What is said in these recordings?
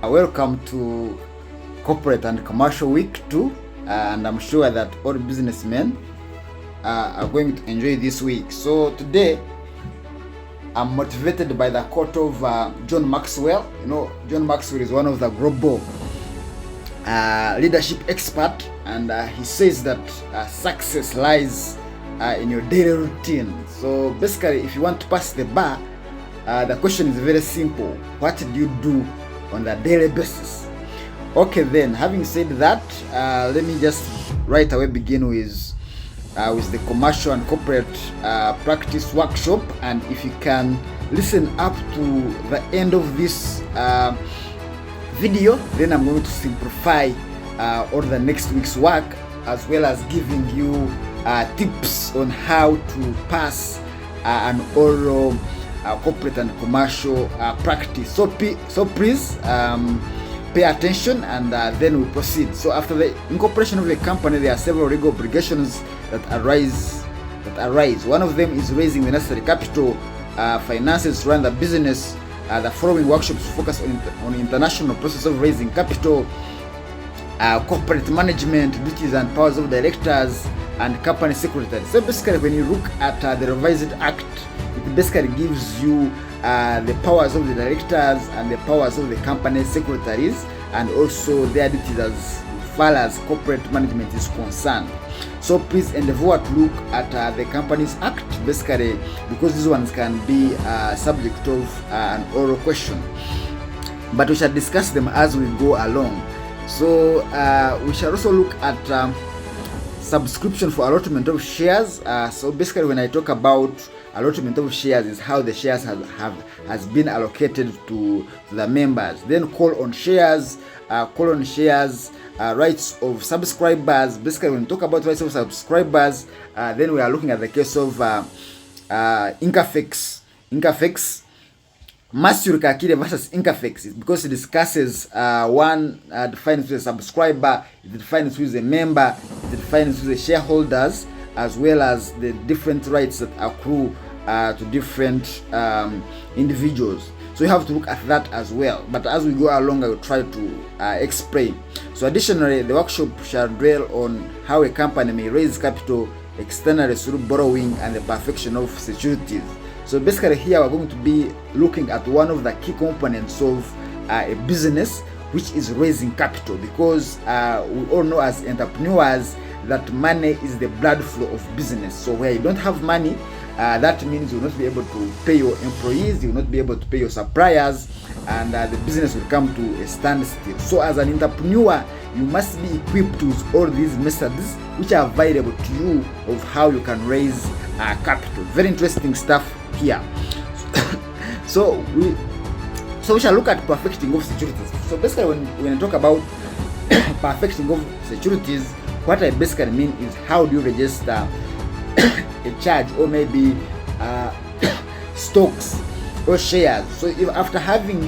Welcome to Corporate and Commercial Week 2, and I'm sure that all businessmen are going to enjoy this week. So today, I'm motivated by the quote of John Maxwell. You know, John Maxwell is one of the global leadership expert, and he says that success lies in your daily routine. So basically, if you want to pass the bar, the question is very simple. What do you do on a daily basis? Okay, then, having said that, let me just right away begin with the commercial and corporate practice workshop. And if you can listen up to the end of this video, then I'm going to simplify all the next week's work, as well as giving you tips on how to pass an oral corporate and commercial practice. So please pay attention, and then we proceed. So after the incorporation of a company, there are several legal obligations that arise. One of them is raising the necessary capital, finances to run the business. The following workshops focus on international process of raising capital, corporate management, duties and powers of directors, and company secretaries. So basically, when you look at the revised act, it basically gives you the powers of the directors and the powers of the company secretaries, and also their duties as far as corporate management is concerned. So please endeavor to look at the Companies Act, basically, because these ones can be subject of an oral question. But we shall discuss them as we go along. So we shall also look at subscription for allotment of shares. So basically, when I talk about allotment of shares, is how the shares has been allocated to the members. Then call on shares, rights of subscribers. Basically, when we talk about rights of subscribers, then we are looking at the case of Incafex, Masur Kakire versus Incafex, because it discusses one defines who is a subscriber, it defines who is a member, it defines who is the shareholders, as well as the different rights that accrue to different individuals. So you have to look at that as well. But as we go along, I will try to explain. So additionally, the workshop shall dwell on how a company may raise capital externally through borrowing and the perfection of securities. So basically here we're going to be looking at one of the key components of a business, which is raising capital, because we all know as entrepreneurs that money is the blood flow of business. So where you don't have money, that means you will not be able to pay your employees, you will not be able to pay your suppliers, and the business will come to a standstill. So as an entrepreneur, you must be equipped with all these methods which are available to you of how you can raise capital. Very interesting stuff here. So we shall look at perfecting of securities. So basically, when I talk about perfecting of securities, what I basically mean is how do you register a charge, or maybe stocks or shares. So if after having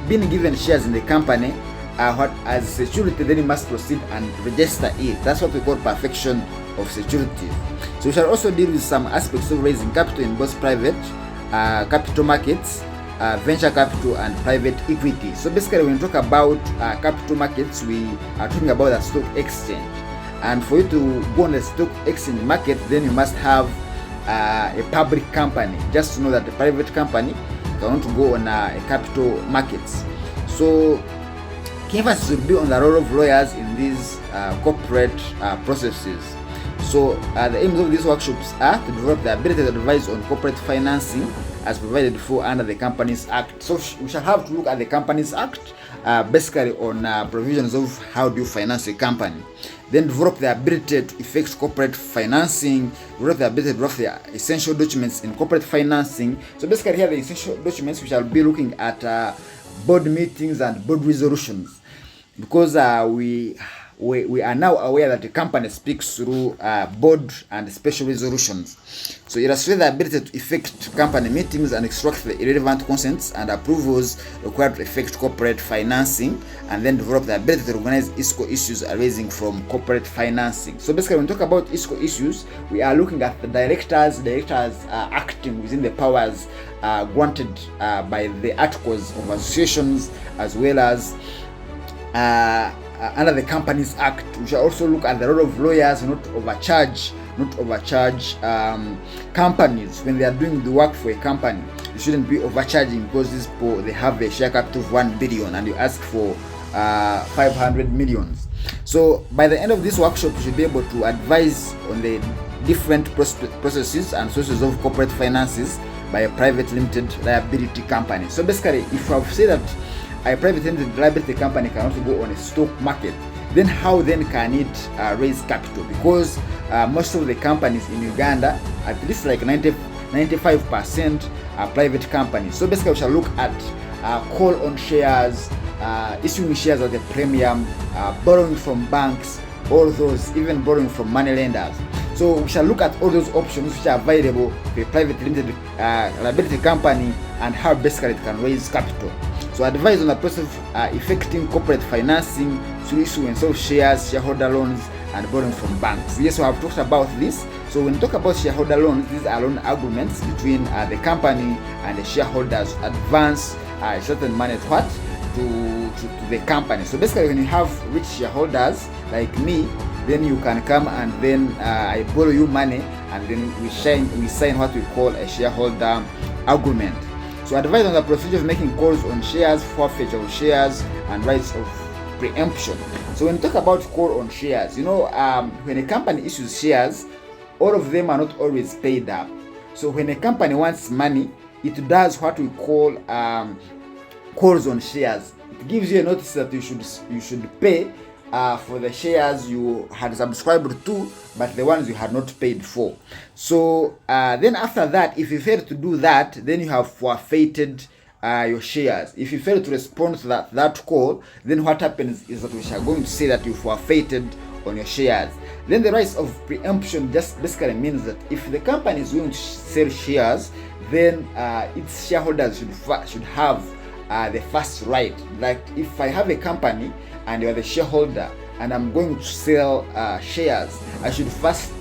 been given shares in the company as security, then you must proceed and register it. That's what we call perfection of securities. So we shall also deal with some aspects of raising capital in both private capital markets, venture capital, and private equity. So basically, when we talk about capital markets, we are talking about the stock exchange. And for you to go on the stock exchange market, then you must have a public company. Just to know that the private company cannot go on a capital markets. So key emphasis will be on the role of lawyers in these corporate processes. So the aims of these workshops are to develop the ability to advise on corporate financing as provided for under the Companies Act. So we shall have to look at the Companies Act, basically on provisions of how do you finance a company. Then develop the ability to effect corporate financing, develop the ability to develop the essential documents in corporate financing. So basically here the essential documents, we shall be looking at board meetings and board resolutions, because we we are now aware that the company speaks through board and special resolutions. So illustrate the ability to effect company meetings and extract the irrelevant consents and approvals required to effect corporate financing, and then develop the ability to recognize ISCO issues arising from corporate financing. So basically, when we talk about ISCO issues, we are looking at the directors acting within the powers granted by the articles of associations, as well as under the Companies Act. We shall also look at the role of lawyers not overcharge companies when they are doing the work for a company. You shouldn't be overcharging, because these people, they have a share capital of 1 billion and you ask for 500 millions. So by the end of this workshop, you should be able to advise on the different processes and sources of corporate finances by a private limited liability company. So basically, if I've said that a private limited liability company can also go on a stock market, then how then can it raise capital? Because most of the companies in Uganda, at least like 95% are private companies. So basically, we shall look at call on shares, issuing shares at a premium, borrowing from banks, all those, even borrowing from money lenders. So we shall look at all those options which are available for a private limited liability company and how basically it can raise capital. So advise on the process of effecting corporate financing through issuance of shares, shareholder loans, and borrowing from banks. Yes, we have talked about this. So when we talk about shareholder loans, these are loan agreements between the company and the shareholders to advance a certain money to the company. So basically, when you have rich shareholders like me, then you can come and then I borrow you money, and then we sign what we call a shareholder agreement. So advise on the procedure of making calls on shares, forfeiture of shares, and rights of preemption. So when we talk about call on shares, when a company issues shares, all of them are not always paid up. So when a company wants money, it does what we call calls on shares. It gives you a notice that you should pay for the shares you had subscribed to, but the ones you had not paid for. So then after that, if you fail to do that, then you have forfeited your shares. If you fail to respond to that call, then what happens is that we are going to say that you forfeited on your shares. Then the rights of preemption just basically means that if the company is going to sell shares, then its shareholders should have the first right. Like if I have a company and you are the shareholder and I'm going to sell shares, I should first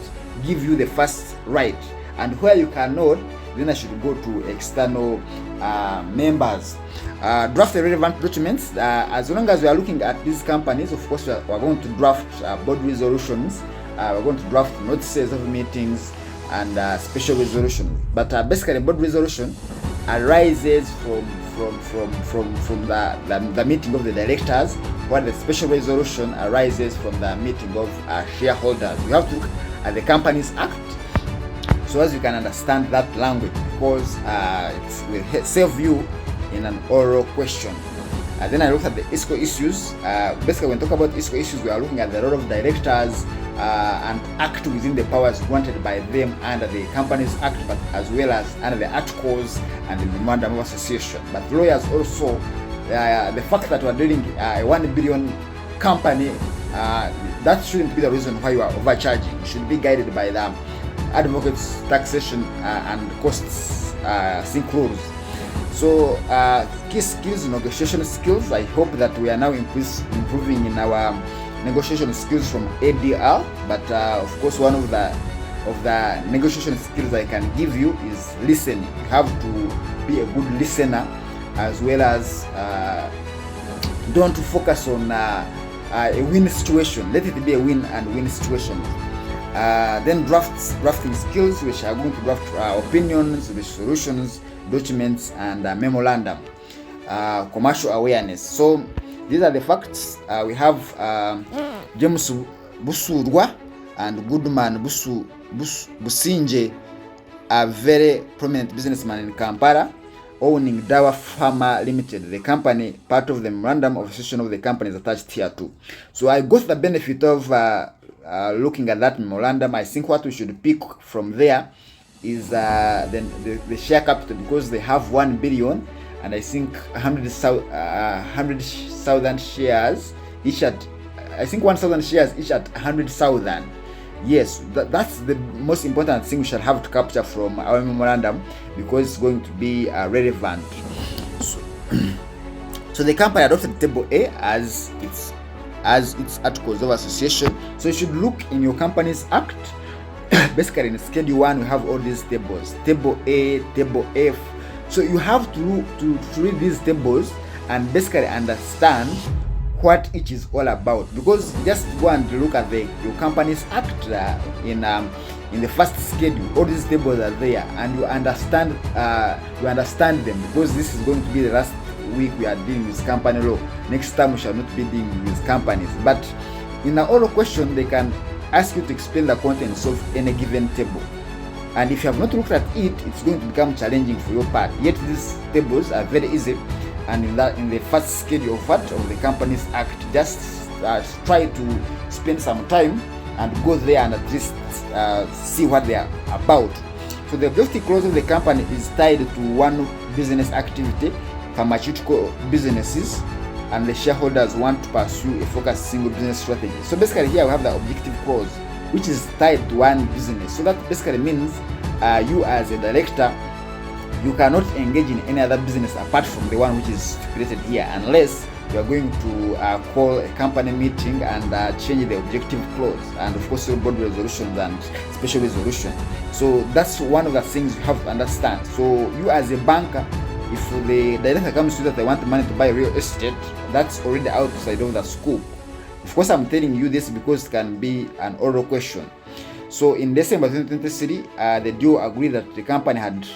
give you the first right. And where you cannot, then I should go to external members. Draft the relevant documents. As long as we are looking at these companies, of course, we're going to draft board resolutions. We're going to draft notices of meetings and special resolutions. But basically, board resolution arises from the meeting of the directors, while the special resolution arises from the meeting of shareholders. You have to look at the Companies Act so as you can understand that language, because it will save you in an oral question. Then I looked at the ISCO issues. Basically, when we talk about ISCO issues, we are looking at the role of directors and act within the powers granted by them under the Companies Act, but as well as under the articles and the memorandum of association. But lawyers also, the fact that we are dealing a 1 billion company, that shouldn't be the reason why you are overcharging. You should be guided by the advocates, taxation and costs sync rules. So key skills, negotiation skills. I hope that we are now improving in our negotiation skills from ADR. But of course, one of the negotiation skills I can give you is listening. You have to be a good listener, as well as don't focus on a win situation. Let it be a win and win situation. Then drafting skills, which are going to draft opinions, resolutions, documents, and memorandum. Commercial awareness. So these are the facts. We have James Busurwa and Goodman Businje, a very prominent businessman in Kampala, owning Dawa Pharma Limited, the company, part of the memorandum of association of the companies attached here too. So I got the benefit of looking at that memorandum. I think what we should pick from there is the share capital, because they have 1 billion and I think 100,000 shares, each at I think 1,000 shares each at 100,000. Yes, that's the most important thing we shall have to capture from our memorandum, because it's going to be relevant. So the company adopted Table A as its articles of association. So you should look in your company's act. Basically in Schedule 1 we have all these tables, Table A, Table F. So you have to read these tables and basically understand what it is all about, because just go and look at your company's act in the first schedule. All these tables are there, and you understand them, because this is going to be the last week we are dealing with company law. Next time we shall not be dealing with companies. But in an oral question they can ask you to explain the contents of any given table, and if you have not looked at it, it's going to become challenging for your part. Yet these tables are very easy, and in the first schedule of the company's act, just try to spend some time and go there and at least see what they are about. So the objective clause of the company is tied to one business activity, pharmaceutical businesses, and the shareholders want to pursue a focused single business strategy. So basically here we have the objective clause, which is tied to one business. So that basically means you as a director, you cannot engage in any other business apart from the one which is stipulated here, unless you are going to call a company meeting and change the objective clause, and of course your board resolutions and special resolution. So that's one of the things you have to understand. So you as a banker, if the director comes to you that they want money to buy real estate, that's already outside of the scope. Of course I'm telling you this because it can be an oral question. So in December 2023, the duo agreed that the company had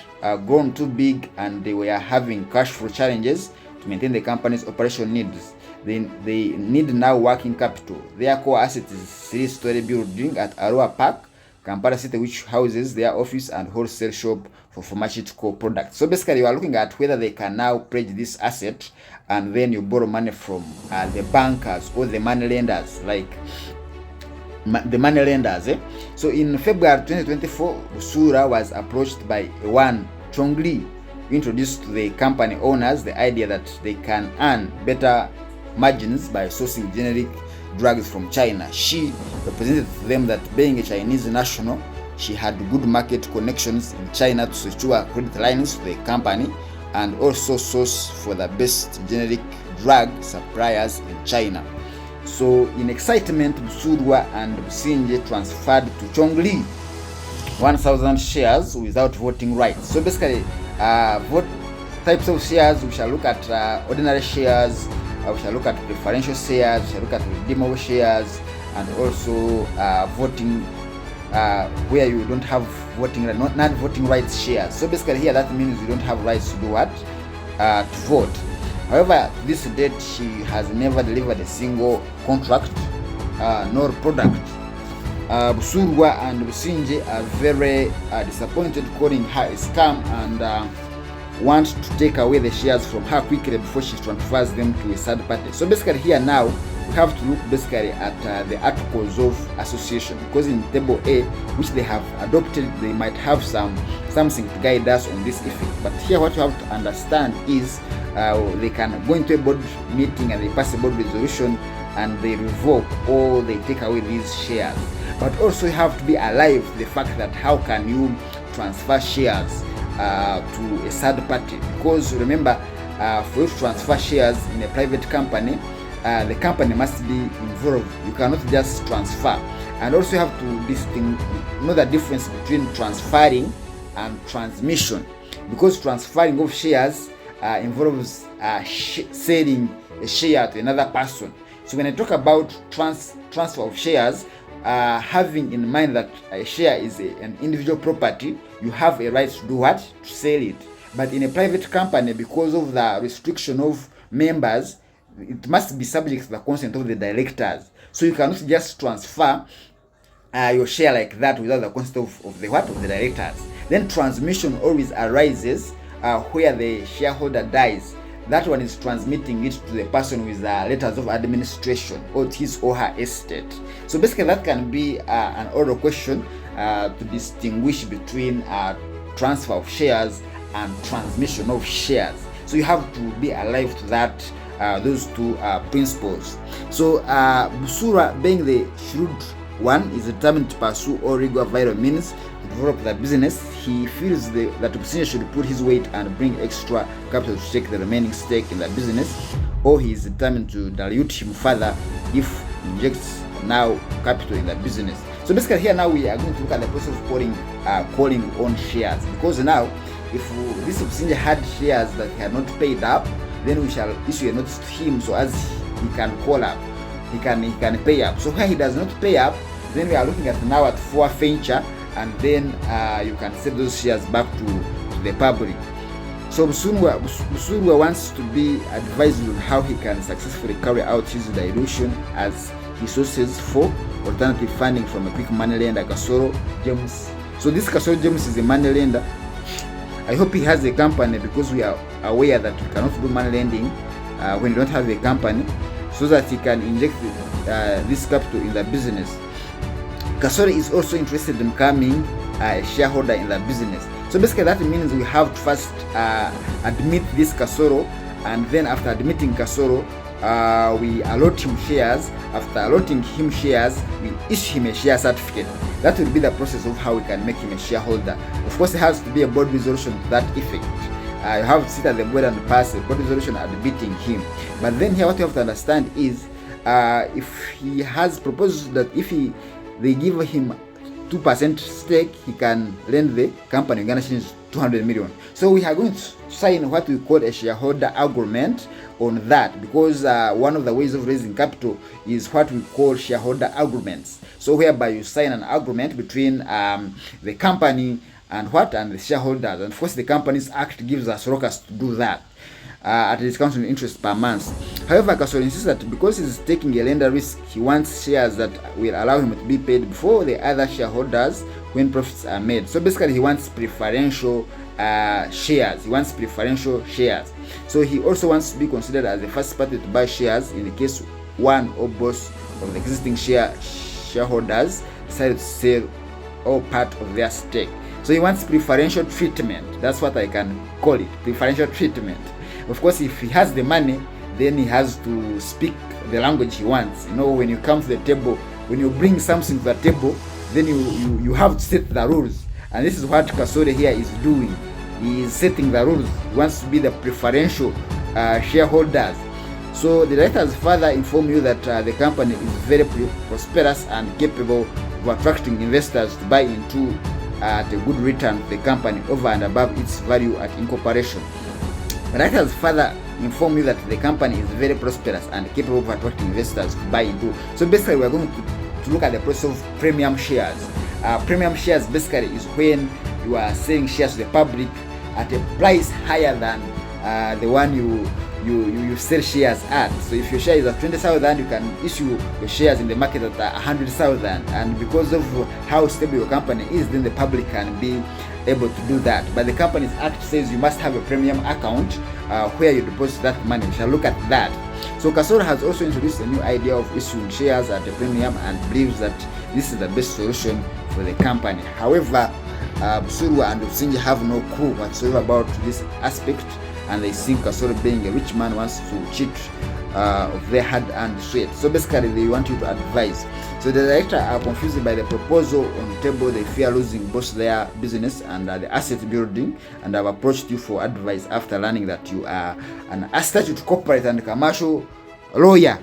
grown too big and they were having cash flow challenges to maintain the company's operation needs. They need now working capital. Their core asset is 3-story building at Arua Park, Kampala City, which houses their office and wholesale shop for pharmaceutical products. So basically you are looking at whether they can now pledge this asset, and then you borrow money from the bankers or the money lenders, like the money lenders. So in February 2024, Usura was approached by one Chongli, who introduced to the company owners the idea that they can earn better margins by sourcing generic drugs from China. She represented to them that, being a Chinese national, she had good market connections in China to secure credit lines to the company and also source for the best generic drug suppliers in China. So in excitement, Busurwa and Businje transferred to Chongli 1,000 shares without voting rights. So basically, what types of shares? We shall look at ordinary shares, we shall look at preferential shares, we shall look at redeemable shares, and also voting where you don't have voting, not voting rights shares. So basically here that means you don't have rights to do what? To vote. However, this date she has never delivered a single contract nor product. Busurwa and Businje are very disappointed, calling her a scam, and want to take away the shares from her quickly before she transfers them to a third party. So basically here now we have to look basically at the articles of association, because in Table A, which they have adopted, they might have something to guide us on this effect. But here what you have to understand is they can go into a board meeting and they pass a board resolution and they revoke or they take away these shares. But also you have to be alive to the fact that how can you transfer shares to a third party, because remember, for you to transfer shares in a private company, the company must be involved. You cannot just transfer. And also you have to know the difference between transferring and transmission, because transferring of shares involves selling a share to another person. So when I talk about transfer of shares, having in mind that a share is an individual property, you have a right to do what? To sell it. But in a private company, because of the restriction of members, it must be subject to the consent of the directors. So you cannot just transfer your share like that without the consent of the directors. Then transmission always arises where the shareholder dies. That one is transmitting it to the person with letters of administration or his or her estate. So basically that can be an oral question to distinguish between transfer of shares and transmission of shares. So you have to be alive to that those two principles. So Busura, being the shrewd one, is determined to pursue all legal vital means to develop the business. He feels that Busura should put his weight and bring extra capital to take the remaining stake in the business, or he is determined to dilute him further if he injects now capital in the business. So basically here now we are going to look at the process of calling on shares, because now if this Busura had shares that he had not paid up, then we shall issue a notice to him so as he can call up, he can pay up. So where he does not pay up, then we are looking at now at forfeiture, and then you can sell those shares back to the public. So Busura wants to be advised on how he can successfully carry out his dilution, as he sources for alternative funding from a quick money lender, Kasoro James. So this Kasoro James is a money lender. I hope he has a company, because we are aware that we cannot do money lending when you don't have a company, so that he can inject this capital in the business. Kasoro is also interested in becoming a shareholder in the business. So basically that means we have to first admit this Kasoro, and then after admitting Kasoro, we allot him shares. After allotting him shares, we issue him a share certificate. That will be the process of how we can make him a shareholder. Of course, there has to be a board resolution to that effect. You have to sit at the board and pass a board resolution admitting him. But then here what you have to understand is, if he has proposed that if they give him 2% stake, he can lend the company Uganda shillings 200 million. So we are going to sign what we call a shareholder agreement on that, because one of the ways of raising capital is what we call shareholder agreements. So whereby you sign an agreement between the company and the shareholders, and of course the Companies Act gives us locus to do that at a discounted interest per month. However, Kasoro insists that because he's taking a lender risk, he wants shares that will allow him to be paid before the other shareholders when profits are made. So basically he wants preferential shares. So he also wants to be considered as the first party to buy shares in the case one or both of the existing shareholders decided to sell all part of their stake. So he wants preferential treatment. That's what I can call it, preferential treatment. Of course, if he has the money, then he has to speak the language he wants. You know, when you come to the table, when you bring something to the table, then you have to set the rules. And this is what Kasoro here is doing. He is setting the rules. He wants to be the preferential shareholders. So the directors further inform you that the company is very prosperous and capable of attracting investors to buy into at a good return to the company over and above its value at incorporation. The directors further inform you that the company is very prosperous and capable of attracting investors to buy into. So basically we are going to look at the process of premium shares. Premium shares basically is when you are selling shares to the public at a price higher than the one you sell shares at. So if your share is at 20,000, you can issue your shares in the market at 100,000, and because of how stable your company is, then the public can be able to do that. But the Companies Act says you must have a premium account where you deposit that money. We shall look at that. So Kasoro has also introduced a new idea of issuing shares at a premium and believes that this is the best solution for the company. However, Busura and Busingye have no clue whatsoever about this aspect, and they think Kasoro, being a rich man, wants to cheat of their hard-earned sweat. So basically they want you to advise. So the directors are confused by the proposal on the table. They fear losing both their business and the asset building, and have approached you for advice after learning that you are an statute corporate and commercial lawyer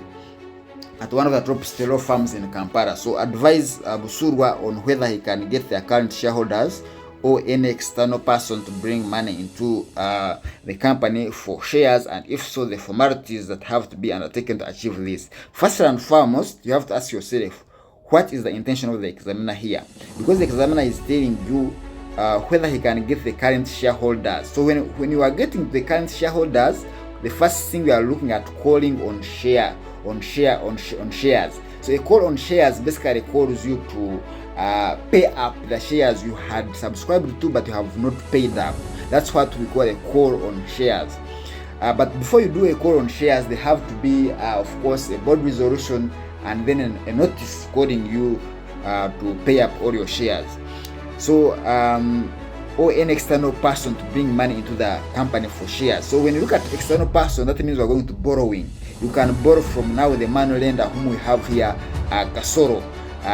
at one of the top state law firms in Kampala. So advise Busura on whether he can get their current shareholders or any external person to bring money into the company for shares, and if so, the formalities that have to be undertaken to achieve this. First and foremost, you have to ask yourself, what is the intention of the examiner here? Because the examiner is telling you whether he can get the current shareholders. So when you are getting the current shareholders, the first thing we are looking at calling on shares. So a call on shares basically calls you to pay up the shares you had subscribed to but you have not paid up. That's what we call a call on shares. But before you do a call on shares, there have to be, of course, a board resolution and then a notice calling you to pay up all your shares. So or any external person to bring money into the company for shares. So when you look at external person, that means we're going to borrowing. You can borrow from now the manual lender whom we have here, Kasoro.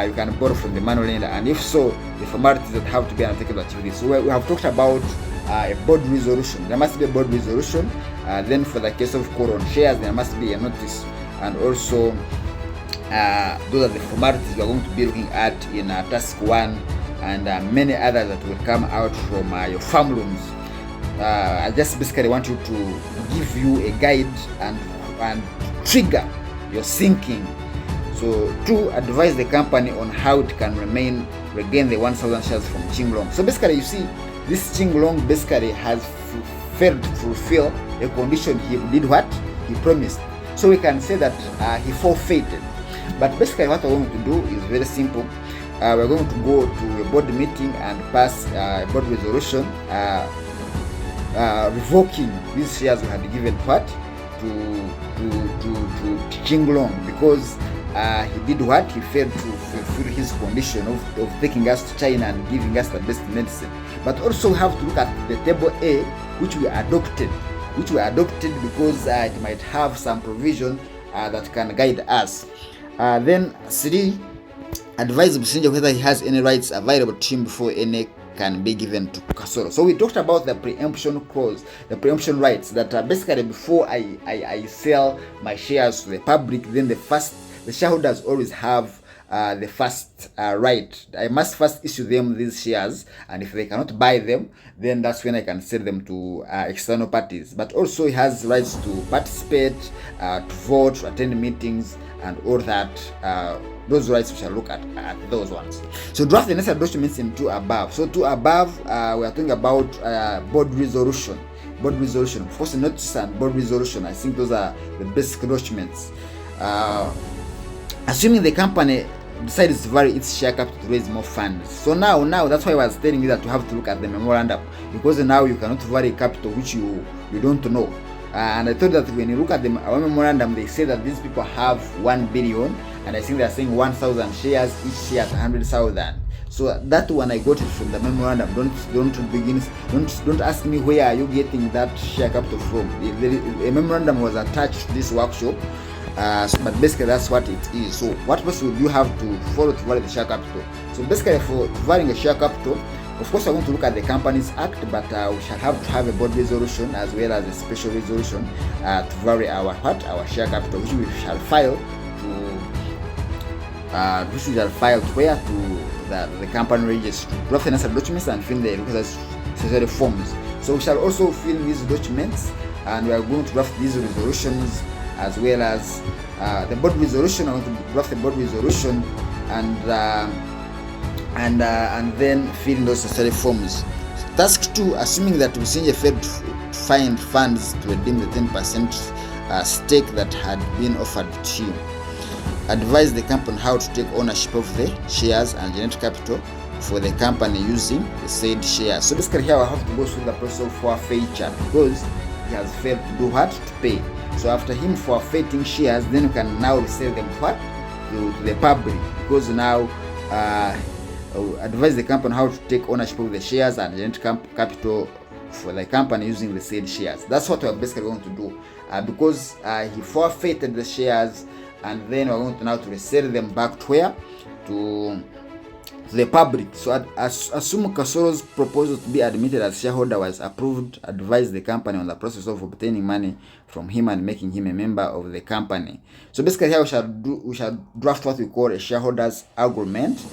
You can borrow from the manual lender, and if so, the formalities that have to be undertaken to achieve this. So we have talked about a board resolution. There must be a board resolution. Then for the case of call on shares, there must be a notice, and also those are the formalities we are going to be looking at in task 1, and many others that will come out from your farm loans. I just basically want you to give you a guide and trigger your thinking. So to advise the company on how it can regain the 1,000 shares from Chinglong. So basically, you see, this Chinglong basically has failed to fulfill a condition he did what? He promised. So we can say that he forfeited. But basically what we're going to do is very simple. We're going to go to a board meeting and pass a board resolution revoking these shares we had given what? To Chinglong, because he did what? He failed to fulfill his condition of taking us to China and giving us the best medicine. But also we have to look at the table A, which we adopted because it might have some provision that can guide us. Then 3, advise the passenger whether he has any rights available to him before any can be given to Kasoro. So we talked about the preemption clause, the preemption rights, that basically before I sell my shares to the public, then the shareholders always have the first right. I must first issue them these shares, and if they cannot buy them, then that's when I can sell them to external parties. But also he has rights to participate, to vote, to attend meetings, and all that. Those rights we shall look at those ones. So draft the necessary documents in 2 above. So 2 above, we are talking about board resolution. Board resolution, of course, notice and board resolution. I think those are the basic documents. Assuming the company decides to vary its share capital to raise more funds. So now that's why I was telling you that you have to look at the memorandum, because now you cannot vary capital which you don't know. And I thought that when you look at our memorandum, they say that these people have 1 billion, and I think they are saying 1,000 shares, each share at 100,000. So that one I got it from the memorandum. Don't ask me where are you getting that share capital from. A memorandum was attached to this workshop. But basically that's what it is. So what process would you have to follow to vary the share capital? So basically for varying a share capital, of course we're going to look at the Companies Act, but we shall have to have a board resolution as well as a special resolution to vary our share capital, which we shall file to the company registry, draft the necessary documents and fill the necessary forms. So we shall also fill these documents, and we are going to draft these resolutions as well as the board resolution. I want to draft the board resolution and then fill in those necessary forms. Task 2, assuming that Passenger failed to find funds to redeem the 10% stake that had been offered to him. Advise the company how to take ownership of the shares and generate capital for the company using the said shares. So basically here I have to go through the process of forfeiture, because he has failed to do what? To pay. So after him forfeiting shares, then you can now resell them what? To the public, because now advise the company how to take ownership of the shares and generate capital for the company using the said shares. That's what we're basically going to do, because he forfeited the shares, and then we're going to now to resell them back to where? To the public. So assume Kasoro's proposal to be admitted as shareholder was approved. Advise the company on the process of obtaining money from him and making him a member of the company. So basically here we shall draft what we call a shareholders agreement,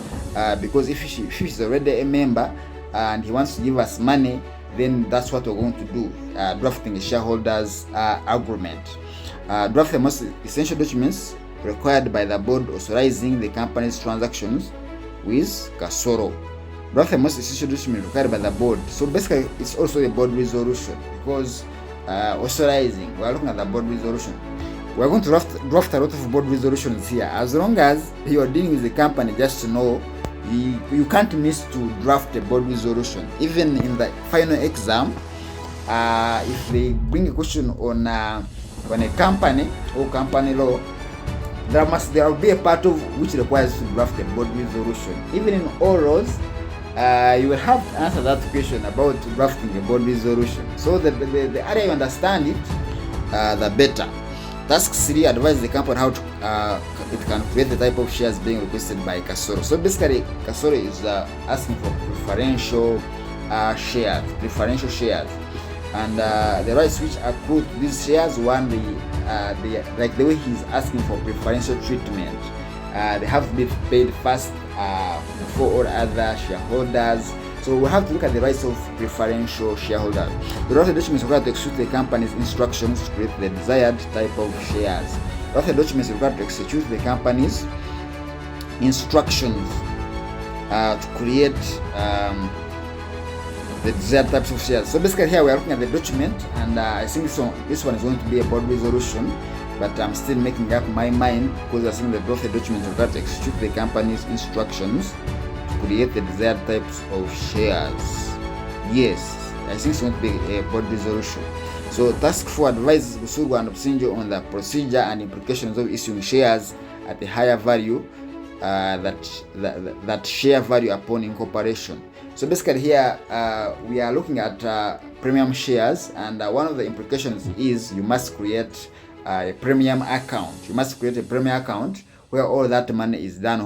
because if he's already a member and he wants to give us money, then that's what we're going to do, drafting a shareholders agreement. Draft the most essential documents required by the board authorizing the company's transactions with Kasoro. Draft the most essential document required by the board. So basically it's also a board resolution, because authorizing, we're looking at the board resolution. We're going to draft a lot of board resolutions here. As long as you're dealing with the company, just to know, you can't miss to draft a board resolution. Even in the final exam, if they bring a question on a company or company law, there will be a part of which requires to draft a board resolution. Even in all laws, you will have to answer that question about drafting a board resolution. So the earlier you understand it, the better. Task 3, advise the company how to it can create the type of shares being requested by Kasoro. So basically, Kasoro is asking for preferential shares, and the rights which accrue to these shares. One, like the way he's asking for preferential treatment, they have to be paid first before all other shareholders. So we have to look at the rights of preferential shareholders. The draft document is required to execute the company's instructions to create the desired type of shares. The draft document is required to execute the company's instructions to create the desired types of shares. So basically here we are looking at the document, and I think this one is going to be a board resolution, but I'm still making up my mind because I think the draft document is required to execute the company's instructions create the desired types of shares. Yes, I think it's going to be a board resolution. So task 4 advises Busurwa and Obusinjo on the procedure and implications of issuing shares at a higher value that share value upon incorporation. So basically here we are looking at premium shares, and one of the implications is you must create a premium account. You must create a premium account where all that money is done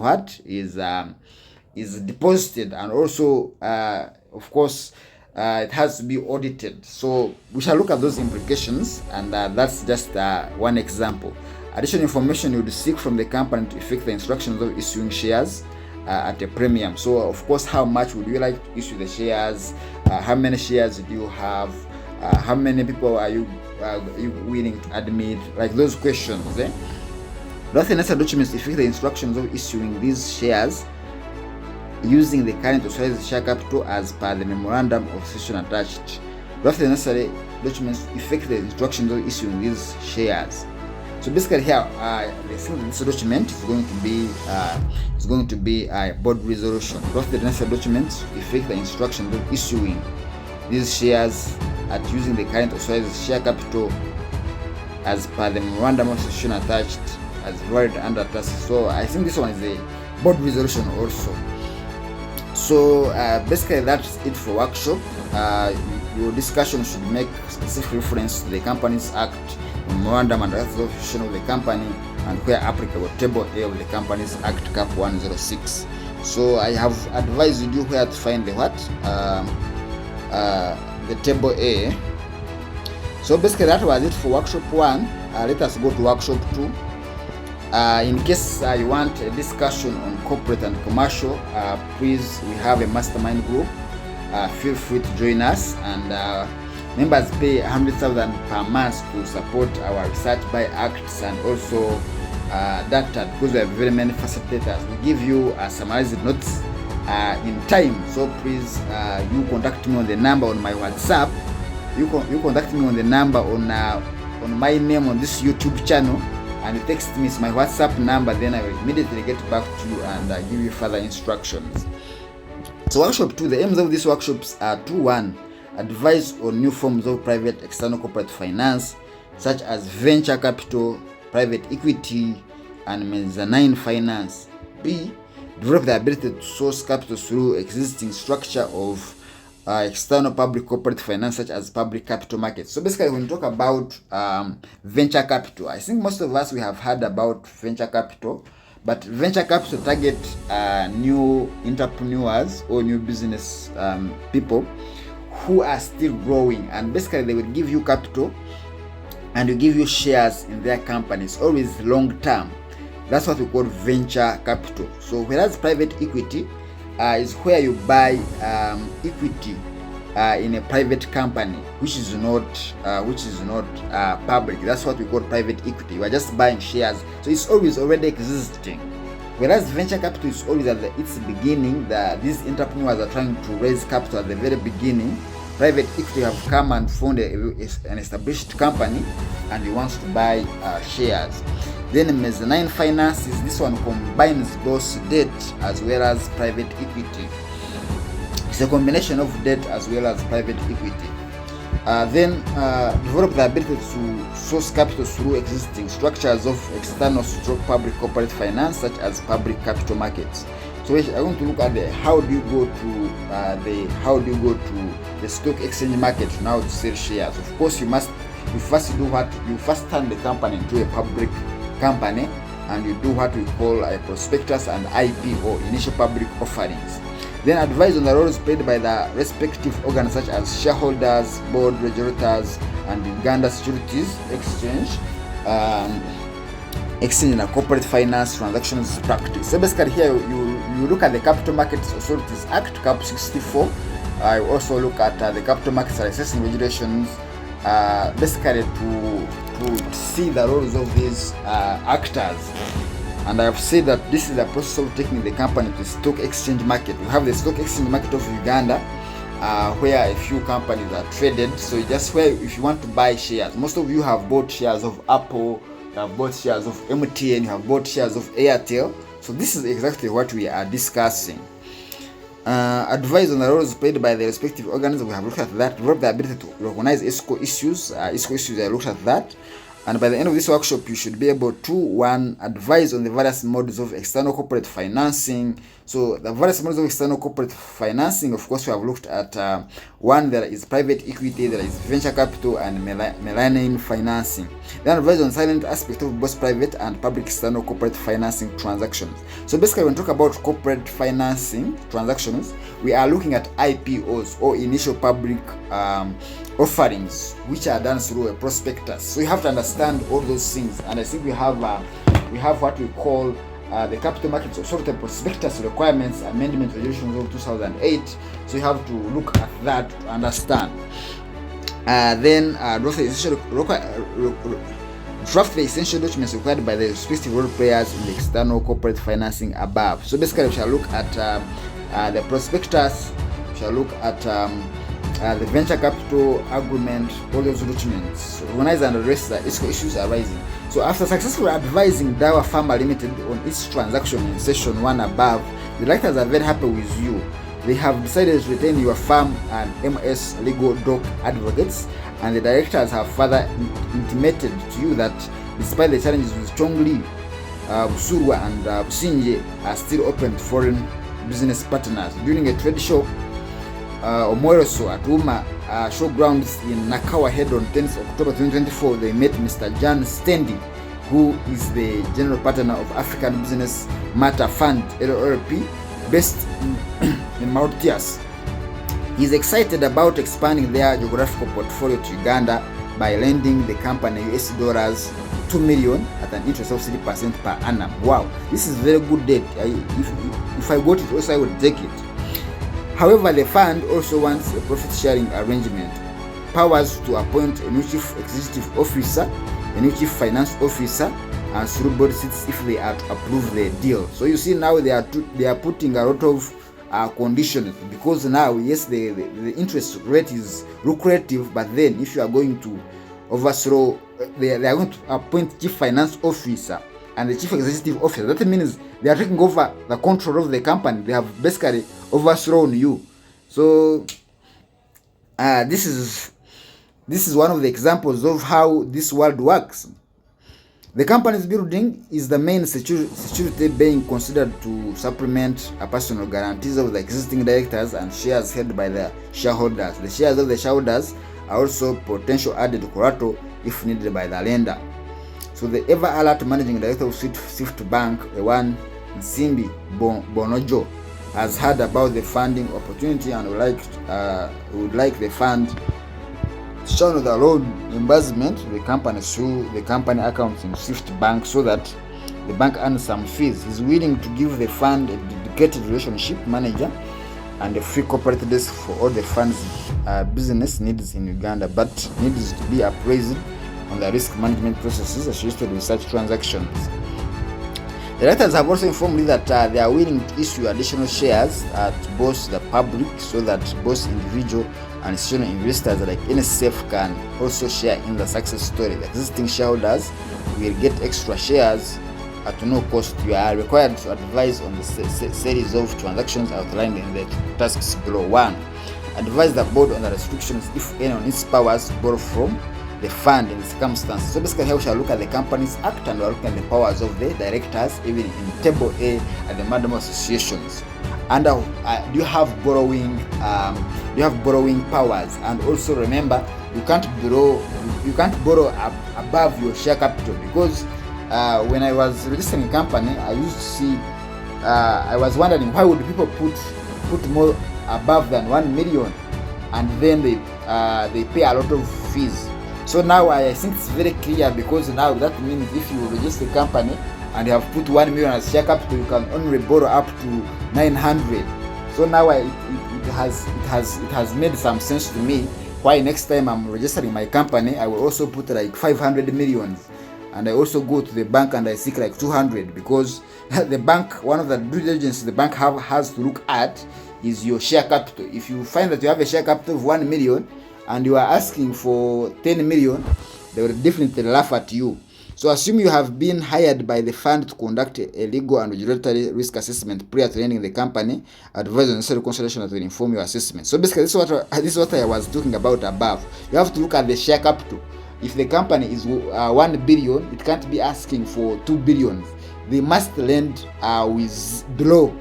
is deposited, and also of course it has to be audited. So we shall look at those implications, and that's just one example. Additional information you would seek from the company to effect the instructions of issuing shares at a premium. So of course, how much would you like to issue the shares? How many shares do you have? How many people are you willing to admit? Like those questions. Draft the necessary documents to effect the instructions of issuing these shares using the current authorized share capital as per the memorandum of association attached. Draft the necessary documents to effect the instructions of issuing these shares. So basically here, this document is going to be a board resolution. Draft the necessary documents to effect the instructions of issuing these shares at using the current authorized share capital as per the memorandum of association attached as valid under task. So I think this one is a board resolution also. So basically that's it for workshop. Your discussion should make specific reference to the Companies Act, memorandum and association of the company, and where applicable, table A of the Companies Act Cap 106. So I have advised you where to find the the table A. So basically that was it for workshop 1. Let us go to workshop 2. In case you want a discussion on corporate and commercial, please, we have a mastermind group. Feel free to join us, and members pay 100,000 per month to support our research by acts and also data, because we have very many facilitators. We give you summarized notes in time. So please, you contact me on the number on my WhatsApp. You contact me on the number on my name on this YouTube channel, and you text me my WhatsApp number. Then I will immediately get back to you and give you further instructions. So workshop 2, the aims of these workshops are 1. Advise on new forms of private external corporate finance, such as venture capital, private equity, and mezzanine finance. B, develop the ability to source capital through existing structure of external public corporate finance, such as public capital markets. So basically, when we talk about venture capital, I think most of us, we have heard about venture capital, but venture capital target new entrepreneurs or new business people who are still growing, and basically they will give you capital and will give you shares in their companies, always long term. That's what we call venture capital. So whereas private equity is where you buy equity in a private company which is not public. That's what we call private equity. You are just buying shares, so it's always already existing. Whereas venture capital is always at its beginning. These entrepreneurs are trying to raise capital at the very beginning. Private equity have come and found an established company and he wants to buy shares. Then mezzanine finance is this one, combines both debt as well as private equity. It's a combination of debt as well as private equity. Then develop the ability to source capital through existing structures of external stroke public corporate finance, such as public capital markets. So we are going to look at how do you go to the stock exchange market now to sell shares. Of course, you first turn the company into a public company, and you do what we call a prospectus and IPO, initial public offerings. Then advise on the roles played by the respective organs such as shareholders, board, regulators, and Uganda Securities Exchange, exchange and corporate finance transactions practice. So basically here you look at the Capital Markets Authorities Act, Cap 64. I also look at the Capital Markets Licensing Regulations, basically to see the roles of these actors. And I have said that this is the process of taking the company to the stock exchange market. We have the stock exchange market of Uganda, where a few companies are traded. So just where if you want to buy shares, most of you have bought shares of Apple, you have bought shares of MTN, you have bought shares of Airtel. So this is exactly what we are discussing. Advise on the roles played by the respective organs. We have looked at that. Develop the ability to recognize ISCO issues. ISCO issues, I looked at that. And by the end of this workshop, you should be able to, 1, advise on the various modes of external corporate financing. So the various modes of external corporate financing, of course, we have looked at 1, there is private equity, there is venture capital, and mezzanine financing. Then advise on the silent aspect of both private and public external corporate financing transactions. So basically, when we talk about corporate financing transactions, we are looking at IPOs, or initial public offerings, which are done through a prospectus. So you have to understand all those things, and I think we have what we call the Capital Markets Authority Prospectus Requirements Amendment Regulations of 2008. So you have to look at that to understand. Then draft the essential documents required by the respective role players in the external corporate financing above. So basically, we shall look at the prospectus, we shall look at the venture capital agreement, all those documents, recognize and address the issues arising. So after successfully advising Dawa Pharma Limited on its transaction in session 1 above, the directors are very happy with you. They have decided to retain your firm and MS Legal Doc Advocates, and the directors have further intimated to you that despite the challenges with Chongli, Busurwa and Businje are still open to foreign business partners. During a trade show, Omoroso at Uma showgrounds in Nakawa Head on 10th October 2024, they met Mr. John Stendy, who is the general partner of African Business Matter Fund LLP, based in Mauritius. He is excited about expanding their geographical portfolio to Uganda by lending the company US $2 million at an interest of 3% per annum. Wow, this is very good debt. If I got it also, I would take it. However, the fund also wants a profit-sharing arrangement, powers to appoint a new chief executive officer, a new chief finance officer, and through board seats if they are to approve the deal. So you see now they are putting a lot of conditions, because now, yes, the interest rate is lucrative, but then if you are going to overthrow, they are going to appoint chief finance officer and the chief executive officer. That means they are taking over the control of the company. They have basically overthrown you. So this is one of the examples of how this world works. The company's building is the main security being considered to supplement a personal guarantees of the existing directors and shares held by the shareholders. The shares of the shareholders are also potential added collateral if needed by the lender. So the ever alert managing director of Swift Bank, Ewan Nsimbi Bonojo, has heard about the funding opportunity and would like the fund shown the loan embezzlement the company through the company accounts in Swift Bank, so that the bank earns some fees. He's willing to give the fund a dedicated relationship manager and a free corporate desk for all the fund's business needs in Uganda, but needs to be appraised on the risk management processes associated with such transactions. The directors have also informed me that they are willing to issue additional shares at both the public, so that both individual and institutional investors like NSF can also share in the success story. The existing shareholders will get extra shares at no cost. You are required to advise on the series of transactions outlined in the tasks below. 1. Advise the board on the restrictions, if any, on its powers to borrow from the fund in the circumstances. So basically here we shall look at the Companies Act, and we're looking at the powers of the directors, even in Table A at the Madam Associations. And do you have borrowing? You have borrowing powers, and also remember you can't borrow above your share capital, because when I was registering a company, I used to see I was wondering why would people put more above than 1 million, and then they pay a lot of fees. So now I think it's very clear, because now that means if you register a company and you have put 1 million as share capital, you can only borrow up to 900. So now it has made some sense to me why next time I'm registering my company, I will also put like 500 million, and I also go to the bank and I seek like 200, because the bank, one of the due diligence the bank has to look at is your share capital. If you find that you have a share capital of 1 million and you are asking for 10 million, they will definitely laugh at you. So assume you have been hired by the fund to conduct a legal and regulatory risk assessment prior to ending the company. Advise on necessary consultation that will inform your assessment. So basically this is what I was talking about above. You have to look at the share capital. If the company is 1 billion, it can't be asking for 2 billion. They must lend below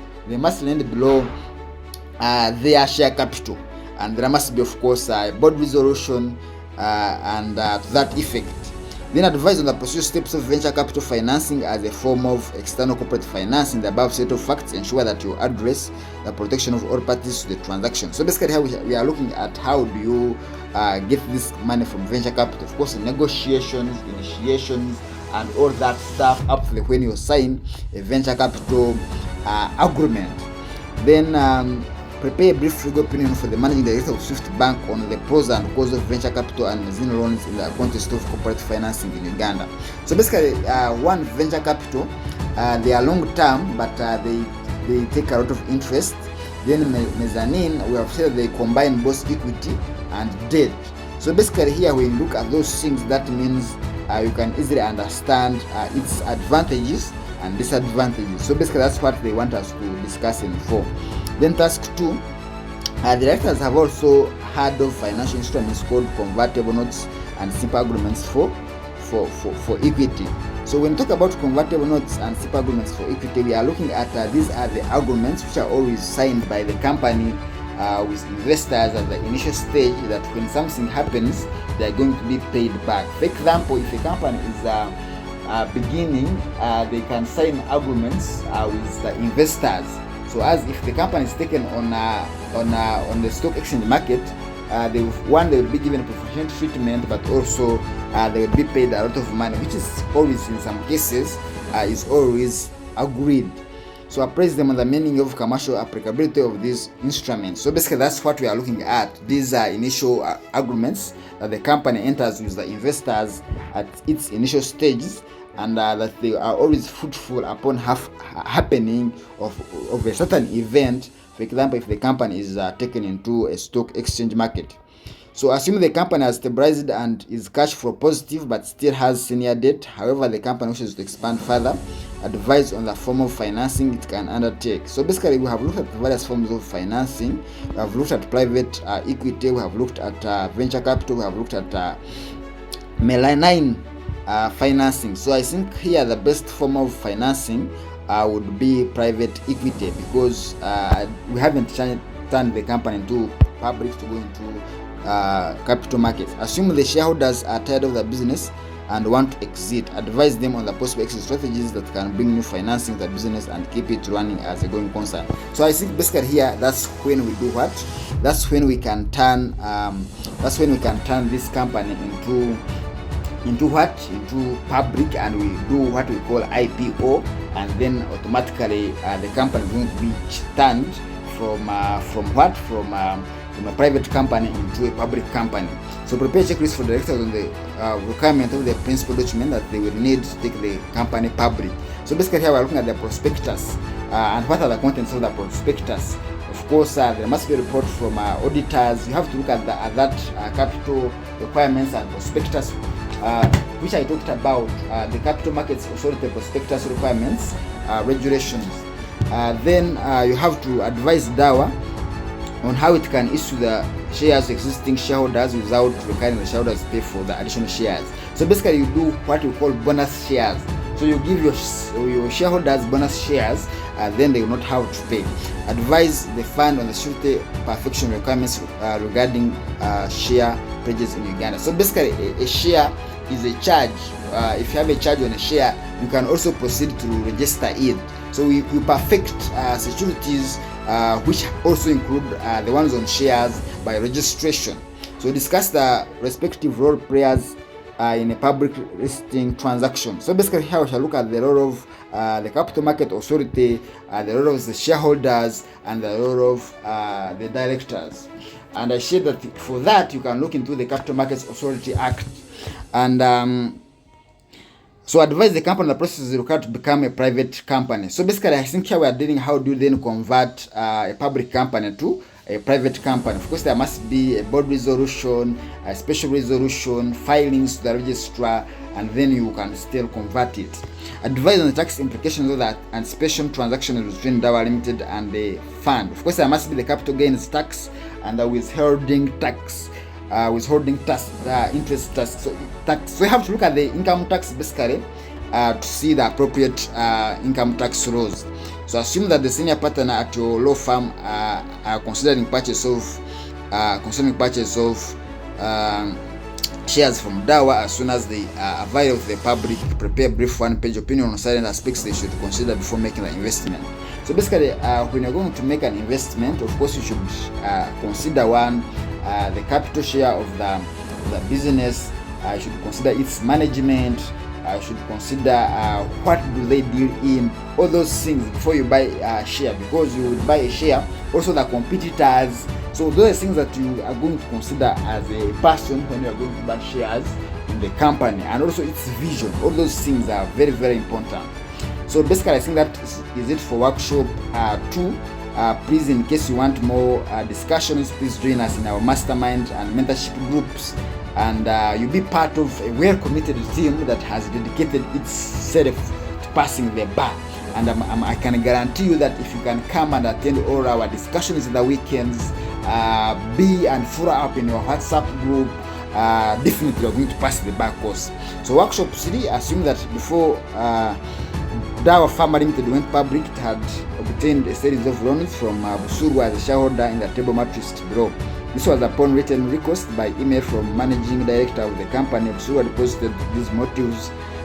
their share capital, and there must be, of course, a board resolution and to that effect. Then advise on the procedure steps of venture capital financing as a form of external corporate financing. The above set of facts ensure that you address the protection of all parties to the transaction. So basically here we are looking at how do you get this money from venture capital. Of course, negotiations, initiations, and all that stuff up to when you sign a venture capital agreement. Then prepare a brief legal opinion for the managing director of Swift Bank on the pros and cons of venture capital and mezzanine loans in the context of corporate financing in Uganda. So basically, one, venture capital, they are long term, but they take a lot of interest. Then mezzanine, we have said they combine both equity and debt. So basically here when you look at those things, that means you can easily understand its advantages and disadvantages. So basically that's what they want us to discuss in 4. Then task 2, the directors have also heard of financial instruments called convertible notes and SIPA agreements for equity. So when we talk about convertible notes and SIPA agreements for equity, we are looking at these are the agreements which are always signed by the company with investors at the initial stage, that when something happens, they are going to be paid back. For example, if a company is beginning, they can sign agreements with the investors. So as if the company is taken on the stock exchange market, they will be given a preferential treatment, but also they will be paid a lot of money, which is always, in some cases, is always agreed. So appraise them on the meaning of commercial applicability of these instruments. So basically that's what we are looking at. These are initial agreements that the company enters with the investors at its initial stages, and that they are always fruitful upon happening of a certain event. For example, if the company is taken into a stock exchange market. So assume the company has stabilized and is cash flow positive but still has senior debt. However, the company wishes to expand further. Advise on the form of financing it can undertake. So basically we have looked at various forms of financing. We have looked at private equity, we have looked at venture capital, we have looked at mezzanine financing. So I think here the best form of financing would be private equity, because we haven't turned the company into public to go into capital markets. Assume the shareholders are tired of the business and want to exit. Advise them on the possible exit strategies that can bring new financing to the business and keep it running as a going concern. So I think basically here that's when we do what? That's when we can turn this company into public, and we do what we call IPO, and then automatically the company is going to be turned from a private company into a public company. So prepare a checklist for directors on the requirement of the principal document that they will need to take the company public. So basically here we're looking at the prospectus and what are the contents of the prospectus. Of course, there must be a report from auditors. You have to look at that capital requirements and prospectus, which I talked about, the Capital Markets Authority prospectus requirements, regulations. Then you have to advise DAWA on how it can issue the shares to existing shareholders without requiring the shareholders pay for the additional shares. So basically you do what we call bonus shares. So you give your shareholders bonus shares, then they will not have to pay. Advise the fund on the security perfection requirements regarding share pledges in Uganda. So basically a share is a charge. If you have a charge on a share, you can also proceed to register it. So you perfect securities which also include the ones on shares by registration. So discuss the respective role players in a public listing transaction. So basically here we shall look at the role of the Capital Market Authority, the role of the shareholders, and the role of the directors. And I said that for that you can look into the Capital Markets Authority Act. And so advise the company the process is required to become a private company. So basically I think here we are dealing how do you then convert a public company to a private company. Of course there must be a board resolution, a special resolution, filings to the registrar, and then you can still convert it. Advise on the tax implications of that anticipation transaction between Dawa Limited and the fund. Of course there must be the capital gains tax and the withholding tax. Withholding tax, interest tax. So you have to look at the income tax basically to see the appropriate income tax rules. So assume that the senior partner at your law firm are considering purchase of shares from Dawa. As soon as they are available to the public, prepare brief one-page opinion on certain aspects they should consider before making the investment. So basically, when you're going to make an investment, of course you should consider one, the capital share of the business. You should consider its management. You should consider what do they deal in, all those things before you buy a share, because you would buy a share, also the competitors. So those are things that you are going to consider as a person when you are going to buy shares in the company, and also its vision. All those things are very, very important. So basically I think that is it for workshop 2. Please, in case you want more discussions, please join us in our mastermind and mentorship groups, and you'll be part of a well-committed team that has dedicated itself to passing the bar. And I can guarantee you that if you can come and attend all our discussions in the weekends, be and follow up in your WhatsApp group, definitely you're going to pass the bar course. So workshop 3, assume that before Dawa Pharma Limited went public, it had obtained a series of loans from Busurwa as a shareholder in the table matrix below. This was upon written request by email from managing director of the company. Busurwa deposited these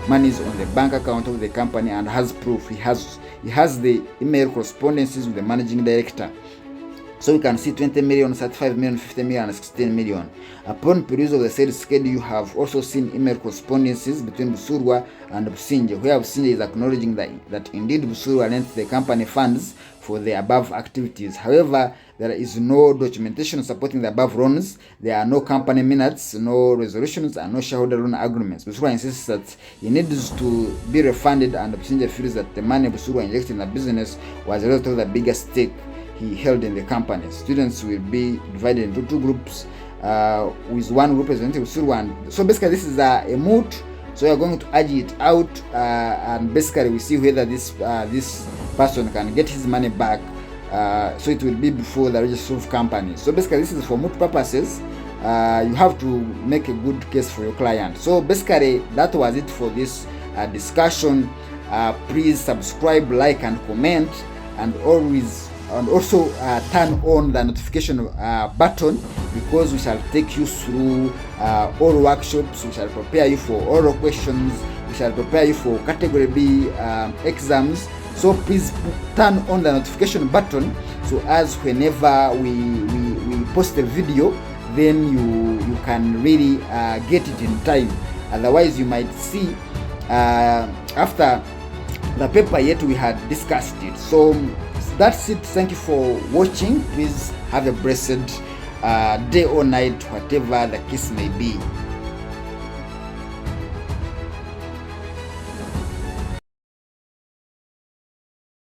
monies on the bank account of the company and has proof. He has the email correspondences with the managing director. So you can see 20 million, 35 million, 50 million, and 16 million. Upon perusal of the sales schedule, you have also seen email correspondences between Busurwa and Businje, where Businje is acknowledging that indeed Busurwa lent the company funds for the above activities. However, there is no documentation supporting the above loans. There are no company minutes, no resolutions, and no shareholder loan agreements. Busurwa insists that he needs to be refunded, and Businje feels that the money Busurwa injected in the business was a result of the bigger stake he held in the company. Students will be divided into 2 groups, with one group representing Busurwa. So basically this is a moot. So we are going to urge it out, and basically we see whether this person can get his money back. So it will be before the registry of companies. So basically this is for moot purposes. You have to make a good case for your client. So basically that was it for this discussion. Please subscribe, like, and comment, and also turn on the notification button, because we shall take you through all workshops. We shall prepare you for oral questions. We shall prepare you for category B exams. So please turn on the notification button, so as whenever we post a video, then you can really get it in time. Otherwise you might see after the paper yet we had discussed it. So that's it. Thank you for watching. Please have a blessed day or night, whatever the case may be.